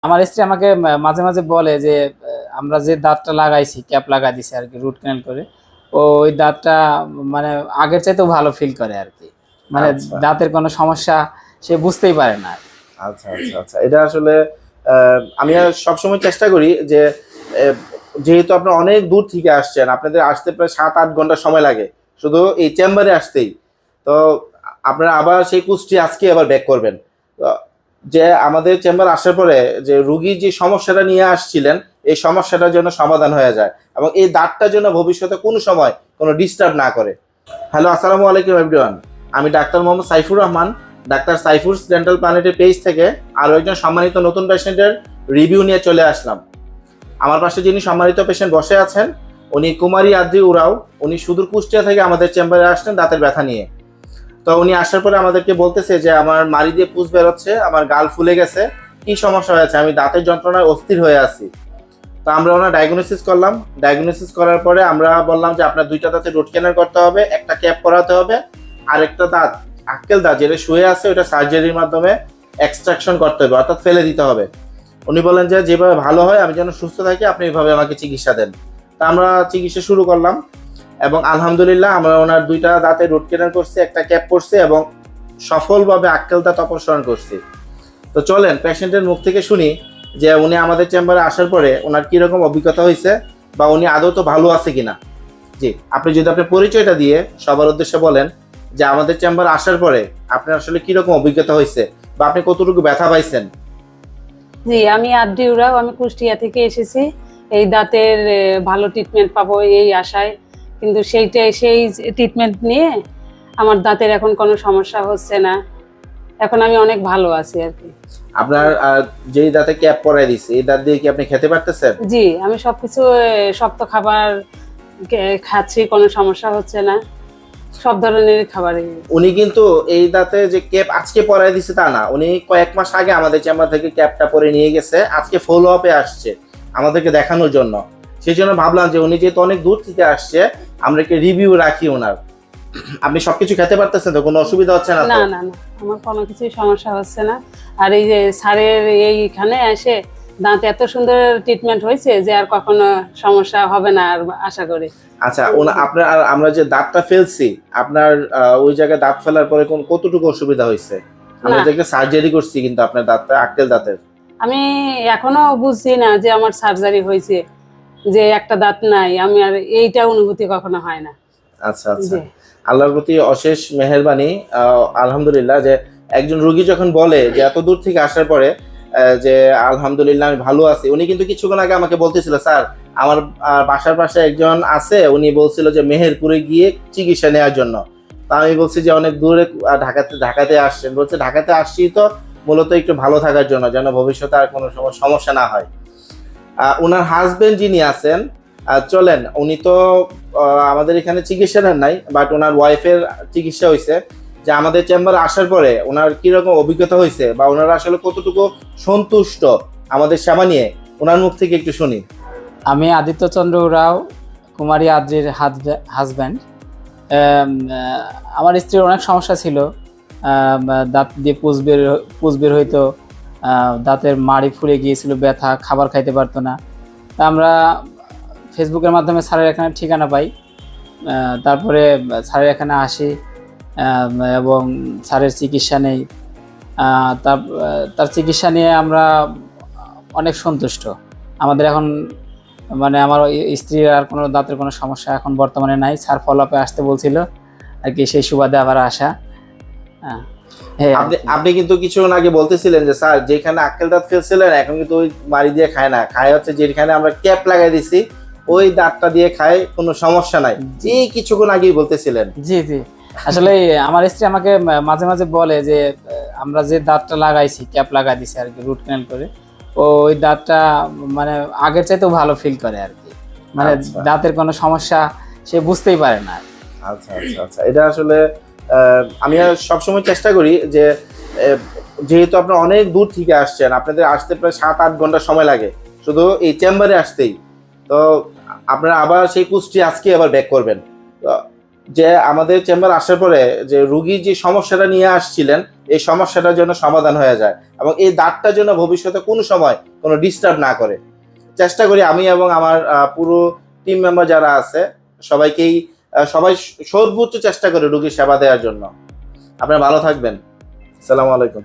আমার স্ত্রী আমাকে মাঝে মাঝে বলে যে আমরা যে দাঁতটা লাগাইছি ক্যাপ লাগাই দিছি আর কি রুট ক্যানাল করে ওই দাঁতটা মানে আগের চাইতেও ভালো ফিল করে আর কি। মানে আচ্ছা দাঁতের কোনো সমস্যা সে বুঝতেই পারে না। আচ্ছা আচ্ছা আচ্ছা এটা আসলে আমি আর সবসময় চেষ্টা করি যে আহ, যেহেতু আপনারা অনেক দূর থেকে আসছেন, আপনাদের আসতে প্রায় 7-8 ঘন্টা সময় লাগে শুধু এই চেম্বারে আসতেই। তো আপনারা আবার সেই কুষ্টি আজকে আবার ব্যাক করবেন। তো যে আমাদের চেম্বার আসার পরে যে রুগী যে সমস্যাটা নিয়ে আসছিলেন এই সমস্যাটার জন্য সমাধান হয়ে যায় এবং এই দাঁতটার জন্য ভবিষ্যতে কোনো সময় কোনো ডিস্টার্ব না করে। হ্যালো, আসসালামু আলাইকুম এভরিওয়ান। আমি doctor Mohammad Saifur Rahman, doctor সাইফুরস dental প্ল্যানেটের page থেকে আরও একজন সম্মানিত নতুন পেশেন্টের রিভিউ নিয়ে চলে আসলাম। আমার পাশে যিনি সম্মানিত পেশেন্ট বসে আছেন উনি কুমারী আদ্রি উরাও। উনি সুদূর কুষ্টিয়া থেকে আমাদের চেম্বারে আসছেন দাঁতের ব্যথা নিয়ে। তো উনি আসার পরে আমাদেরকে বলতেছে যে আমার মাড়ি দিয়ে পুষ বেরোচ্ছে, আমার গাল ফুলে গেছে, কি সমস্যা হয়েছে, আমি দাঁতের যন্ত্রণায় অস্থির হয়ে আছি। তো আমরা ওনার ডায়াগনোসিস করলাম। ডায়াগনোসিস করার পরে আমরা বললাম যে আপনার দুইটা দাঁতে রুট ক্যানাল করতে হবে, একটা ক্যাপ করাতে হবে, আর একটা দাঁত আক্কেল দাঁত যেটা শুয়ে আছে ওটা সার্জারির মাধ্যমে এক্সট্রাকশন করতে হবে, অর্থাৎ ফেলে দিতে হবে। উনি বলেন যে যেভাবে ভালো হয় আমি যেন সুস্থ থাকি আপনি এইভাবে আমাকে চিকিৎসা দেন। তা আমরা চিকিৎসা শুরু করলাম এবং আলহামদুলিল্লাহ আমরা ওনার দুইটা দাঁতে রুট ক্যানাল করছি, একটা ক্যাপ করছি এবং সফলভাবে আক্কেল দাঁত অপসারণ করছি। তো চলেন পেশেন্টের মুখ থেকে শুনি যে উনি আমাদের চেম্বারে আসার পরে ওনার কিরকম অভিজ্ঞতা হয়েছে বা উনি আদৌ তো ভালো আছে কিনা। জি, আপনি যদি আপনার পরিচয়টা দিয়ে সবার উদ্দেশ্যে বলেন যে আমাদের চেম্বারে আসার পরে আপনার আসলে কিরকম অভিজ্ঞতা হয়েছে বা আপনি কতটুকু ব্যথা পাইছেন। জি, আমি আদ্রি উরাও, আমি কুষ্টিয়া থেকে এসেছি এই দাঁতের ভালো ট্রিটমেন্ট পাবো এই আশায়। কিন্তু সেই ট্রিটমেন্ট নিয়ে আমার দাঁতের এখন কোনো সমস্যা হচ্ছে না, এখন আমি অনেক ভালো আছি আর কি। আপনার যেই দাঁতে ক্যাপ পরাই দিছে এই দাঁত দিয়ে কি আপনি খেতে পারতেছেন? জি, আমি সবকিছু শক্ত খাবার খাচ্ছি, কোনো সমস্যা হচ্ছে না, সব ধরনের খাবারই। উনি কিন্তু এই দাঁতে যে ক্যাপ আজকে পরাই দিছে তা না, উনি কয়েক মাস আগে আমাদের চেম্বার থেকে ক্যাপটা পরে নিয়ে গেছে, আজকে ফলো আপে আসছে আমাদেরকে দেখানোর জন্য। সেই জন্য ভাবলাম যে উনি যেহেতু অনেক দূর থেকে আসছে আমরা একটু রিভিউ রাখি ওনার। আপনি সবকিছু খেতে পারতেছেন তো, কোনো অসুবিধা হচ্ছে না তো? না না না, আমার কোনো কিছুই সমস্যা হচ্ছে না। আর এই যে স্যারের এইখানে এসে দাঁত এত সুন্দর ট্রিটমেন্ট হয়েছে যে আর কখনো সমস্যা হবে না আর আশা করি। আচ্ছা, আপনার আমরা যে দাঁতটা ফেলছি আপনার ওই জায়গায় দাঁত ফেলার পরে কতটুকু অসুবিধা হয়েছে? আমরা না। তো একটা সার্জারি করছি কিন্তু আপনার দাঁতটা আক্কেল দাঁতের। আমি এখনো বুঝছি না যে আমার সার্জারি হয়েছে, যে একটা দাঁত নাই, আমি আর এইটা অনুভূতি কখনো হয় না। আচ্ছা আচ্ছা, জি। আল্লাহর প্রতি অশেষ মেহেরবানি। আলহামদুলিল্লাহ যে একজন রোগী যখন বলে যে এত দূর থেকে আসার পরে যে আলহামদুলিল্লাহ আমি ভালো আছি। উনি কিন্তু কিছুক্ষণ আগে আমাকে বলতেছিল স্যার আমার বাসার পাশে একজন আছে, উনি বলছিল যে মেহেরপুরে গিয়ে চিকিৎসা নেওয়ার জন্য। তা আমি বলছি যে অনেক দূরে ঢাকাতে আসছেন, বলছে ঢাকাতে আসছি তো মূলত একটু ভালো থাকার জন্য, যেন ভবিষ্যতে আর কোনো সমস্যা না হয়। ওনার হাজবেন্ড যিনি আছেন চলেন উনি তো আমাদের এখানে চিকিৎসা নেন নাই, বাট ওনার ওয়াইফের চিকিৎসা হয়েছে। যে আমাদের চেম্বারে আসার পরে ওনার কিরকম অভিজ্ঞতা হয়েছে বা ওনারা আসলে কতটুকু সন্তুষ্ট আমাদের সেবা নিয়ে ওনার মুখ থেকে একটু শুনি। আমি আদিত্য চন্দ্র উরাও, কুমারী আদ্রির হাজব্যান্ড। আমার স্ত্রীর অনেক সমস্যা ছিল, দাঁত দিয়ে পুষ বের হইতো, দাঁতের মাড়ি ফুলে গিয়েছিল, ব্যথা, খাবার খাইতে পারতো না। তা আমরা ফেসবুকের মাধ্যমে স্যারের এখানে ঠিকানা পাই, তারপরে স্যারের এখানে আসি এবং স্যারের চিকিৎসা নেই। তার চিকিৎসা নিয়ে আমরা অনেক সন্তুষ্ট। আমাদের এখন মানে আমার স্ত্রীর আর কোনো দাঁতের কোনো সমস্যা এখন বর্তমানে নাই। স্যার ফলো আপে আসতে বলছিল আর কি, সেই সুবাদে আবার আসা। হ্যাঁ, আপনি কিন্তু কিছুক্ষণ আগে বলতেছিলেন যে স্যার যেখানে আক্কেল দাঁত ফেলছিলেন এখন কিন্তু ওই মাড়ি দিয়ে খায় না, খায় হচ্ছে যেখানে আমরা ক্যাপ লাগাই দিছি ওই দাঁতটা দিয়ে খায়, কোনো সমস্যা নাই, যে কিছুক্ষণ আগেই বলতেছিলেন। জি জি, আসলে আমার স্ত্রী আমাকে মাঝে মাঝে বলে যে আমরা যে দাঁতটা লাগাইছি ক্যাপ লাগাই দিছি আর কি রুট ক্যানাল করে ওই দাঁতটা মানে আগের চাইতেও ভালো ফিল করে আর কি। মানে দাঁতের কোনো সমস্যা সে বুঝতেই পারে না। আচ্ছা আচ্ছা আচ্ছা, এটা আসলে আমি সবসময় চেষ্টা করি যে যেহেতু আপনারা অনেক দূর থেকে আসছেন, আপনাদের আসতে প্রায় 7-8 ঘন্টা সময় লাগে শুধু এই চেম্বারে আসতেই। তো আপনারা আবার সেই কুষ্টি আজকে আবার ব্যাক করবেন। তো যে আমাদের চেম্বার আসার পরে যে রুগীর যে সমস্যাটা নিয়ে আসছিলেন এই সমস্যাটার জন্য সমাধান হয়ে যায় এবং এই দাঁতটার জন্য ভবিষ্যতে কোনো সময় কোনো ডিস্টার্ব না করে। চেষ্টা করি আমি এবং আমার পুরো টিম মেম্বার যারা আছে সবাইকেই সবাই সর্বোচ্চ চেষ্টা করে রুগীর সেবা দেওয়ার জন্য। আপনারা ভালো থাকবেন। আসসালামু আলাইকুম।